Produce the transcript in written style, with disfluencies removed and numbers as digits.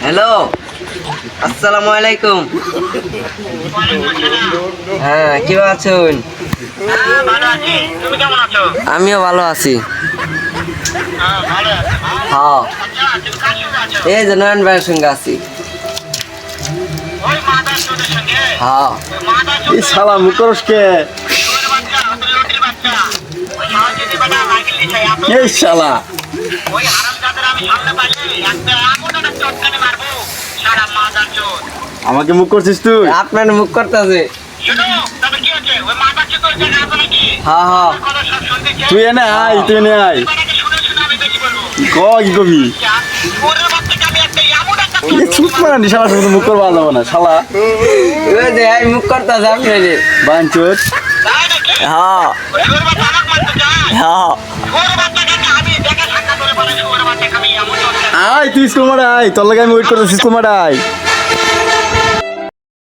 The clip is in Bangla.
হ্যালো, আসসালামু আলাইকুম। হ্যাঁ, কি আছেন? আমিও ভালো আছি। হ্যাঁ, এই যে নয়ন ভাইয়ের সঙ্গে আছি। হ্যাঁ, এই শালা মুখরসকে এই শালা আমাকে মুখ করছিস তুই? আপনার মুখ করতেছে। হ্যাঁ হ্যাঁ, তুই এনে আয়, তুই এনে আয়। কি কবি চুপ মারানি শালা, তুমি মুখ করবা যাবো না শালা। ওই যে এই মুখ করতেছে আপনার। বাঞ্চোর। হ্যাঁ হ্যাঁ, আয় তুই স্কুল মারা আয়, তোর লাগে আমি ওয়েট করতেছি, স্কুল মারা আয়।